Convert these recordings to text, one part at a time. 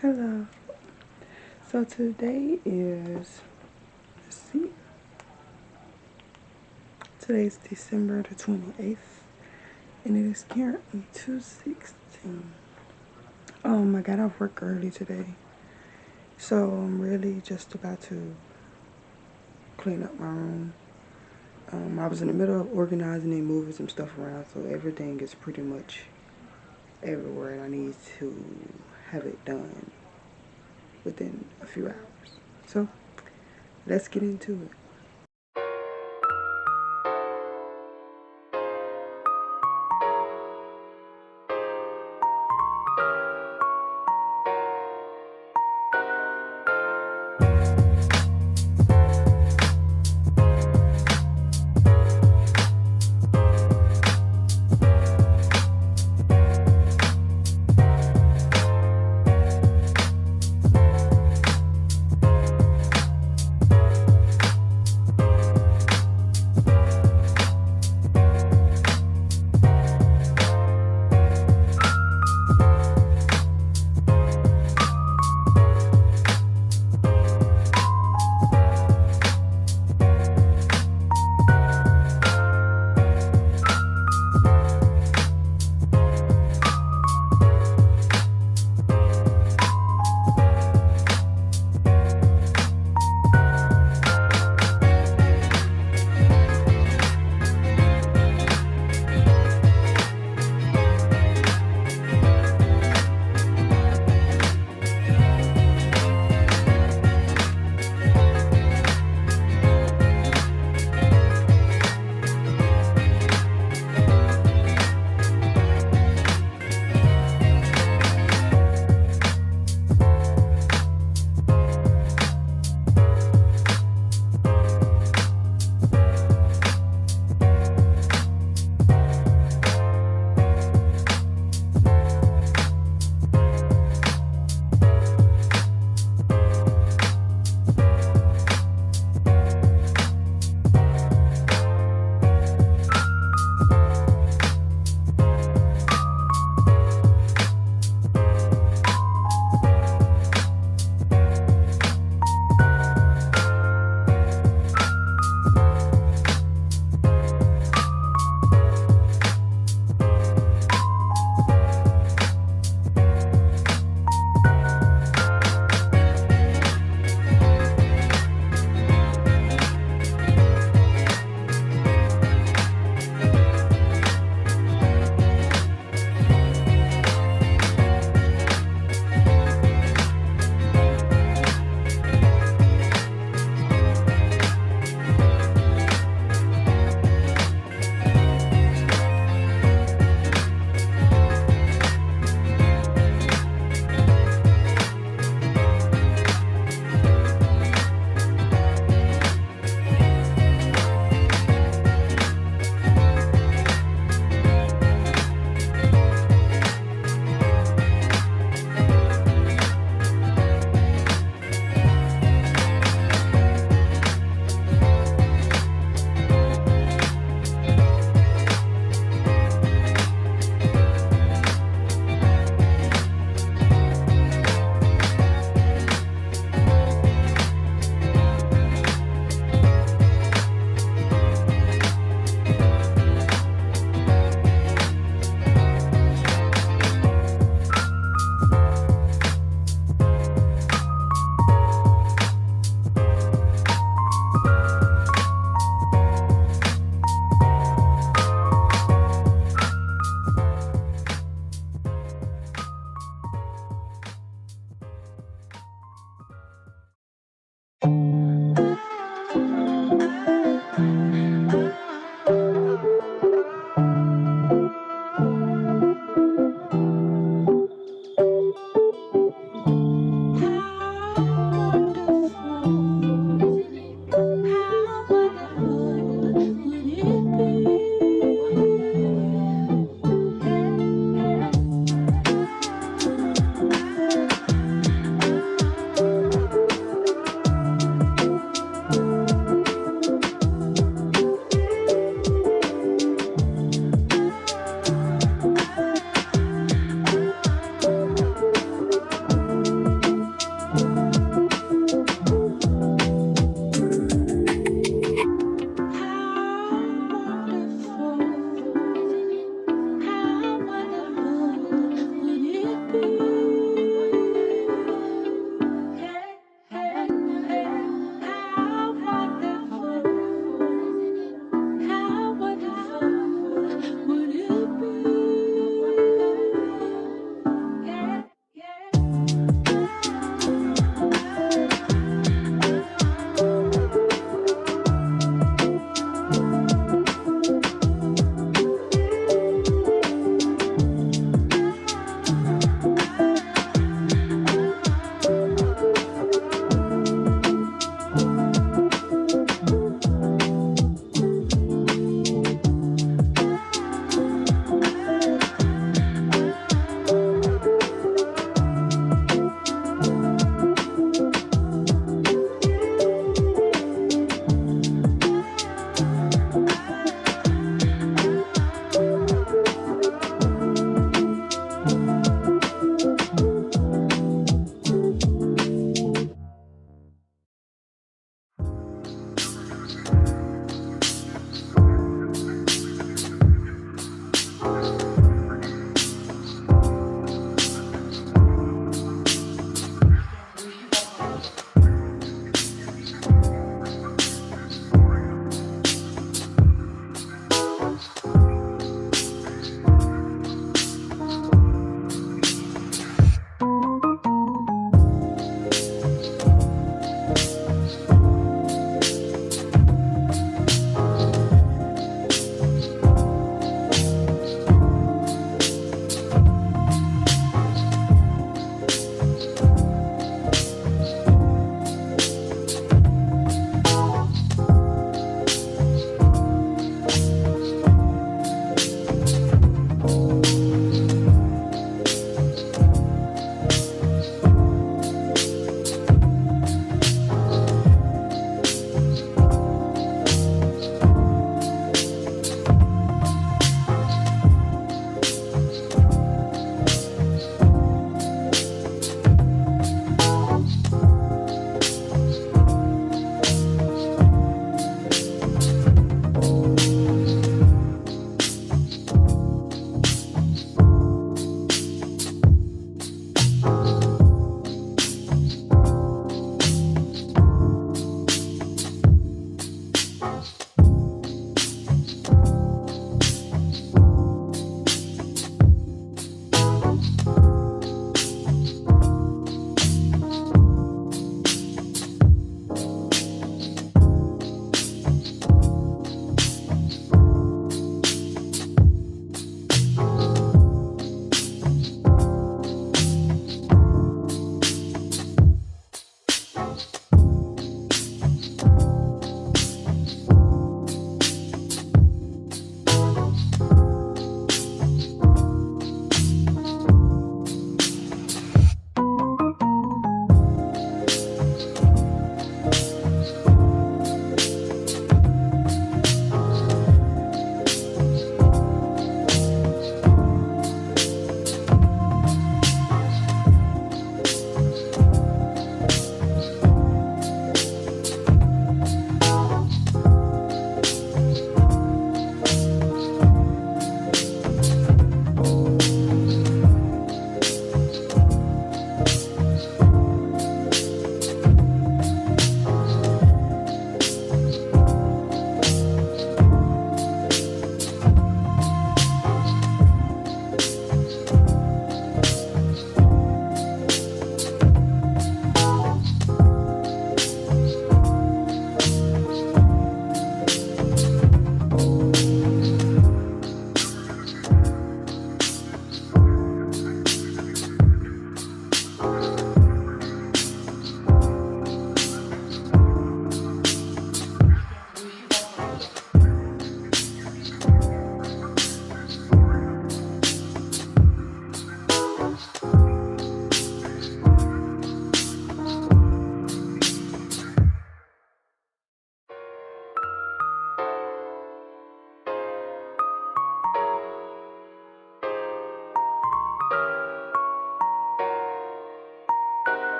Hello. So today is, let's see, today's December the 28th, and it is currently 2:16. I got off work early today, so I'm really just about to clean up my room. I was in the middle of organizing and moving some stuff around, so everything is pretty much everywhere, and I need to have it done within a few hours. So let's get into it.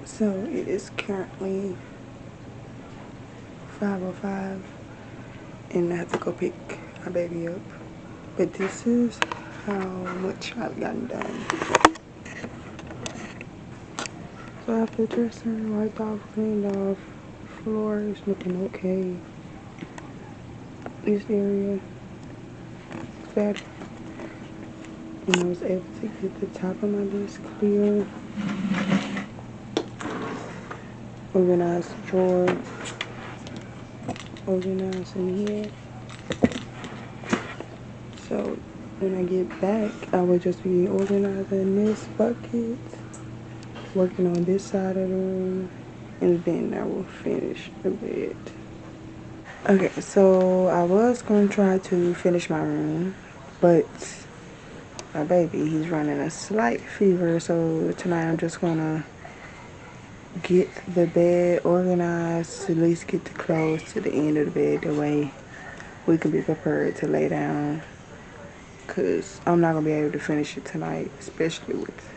So it is currently 5:05 and I have to go pick my baby up. But this is how much I've gotten done. So I have the dresser wiped off, cleaned off, floor is looking okay. This area is better. And I was able to get the top of my desk clear. Organize the drawer. Organize in here. So when I get back, I will just be organizing this bucket, working on this side of the room, and then I will finish the bed. Okay, so I was going to try to finish my room, but my baby, he's running a slight fever, so tonight I'm just going to get the bed organized, at least get the clothes to the end of the bed, the way we can be prepared to lay down, because I'm not going to be able to finish it tonight, especially with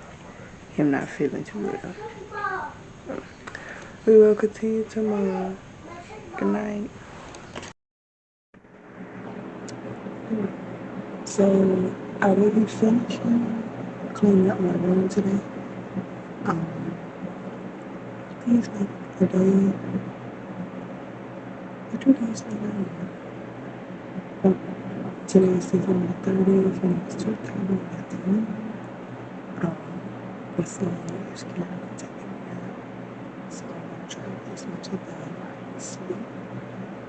him not feeling too well. So we will continue tomorrow. Good night. So I will be finishing cleaning up my room today. These like a day, or 2 days later. Today is December 30th and it's 2:30 in the afternoon. What's the news? Can I take a nap? So I'm gonna try to get as much of that sleep.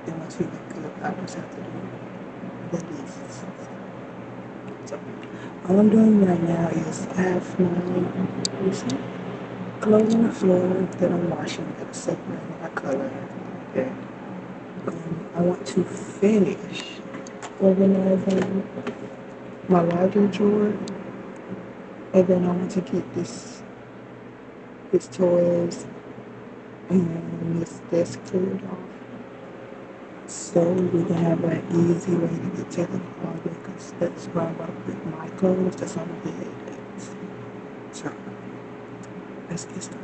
Then once we wake up, I just have to do the list. So all I'm doing right now is I have my clothes on the floor that I'm washing, that are separating my color. Okay. I want to finish organizing my laundry drawer, and then I want to get this toys and this desk cleared off, so we can have an easy way to get to the closet, because that's where I'm gonna put my clothes. That's on the bed. So let's get started.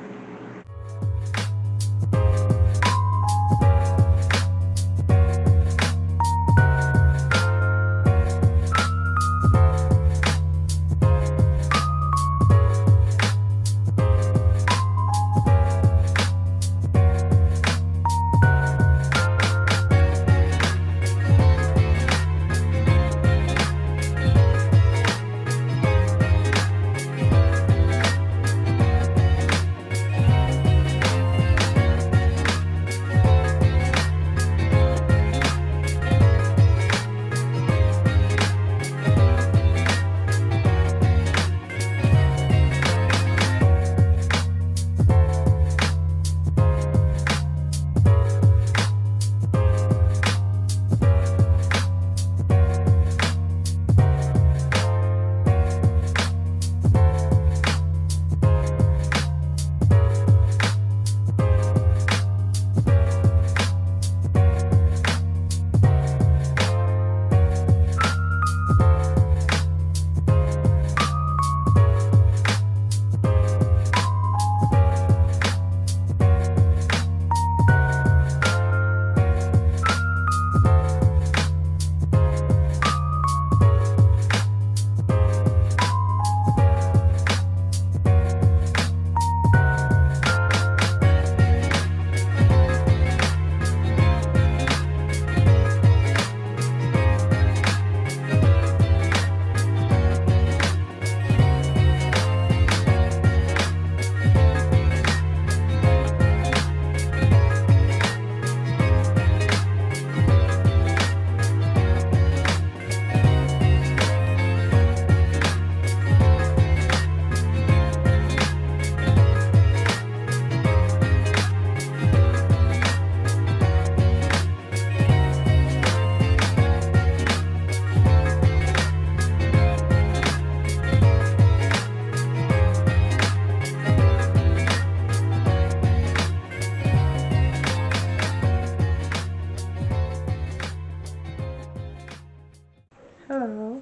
Hello.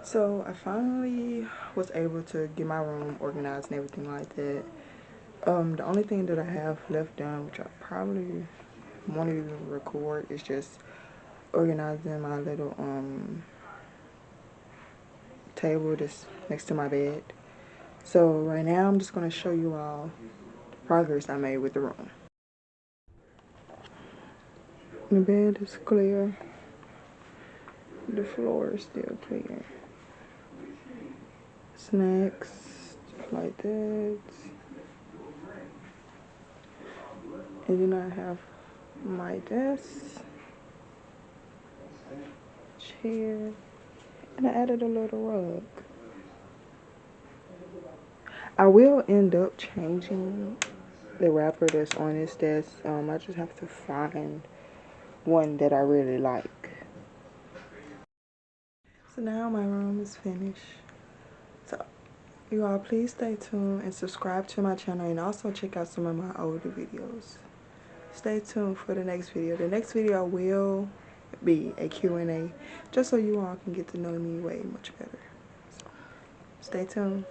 So I finally was able to get my room organized and everything like that. The only thing that I have left done, which I probably won't even record, is just organizing my little table that's next to my bed. So right now I'm just going to show you all the progress I made with the room. The bed is clear. The floor is still clear. Snacks, stuff like that. And then I have my desk, chair, and I added a little rug. I will end up changing the wrapper that's on this desk. I just have to find one that I really like. So now my room is finished. So you all please stay tuned and subscribe to my channel, and also check out some of my older videos. Stay tuned for the next video. The next video will be a Q&A, just so you all can get to know me way much better. So stay tuned.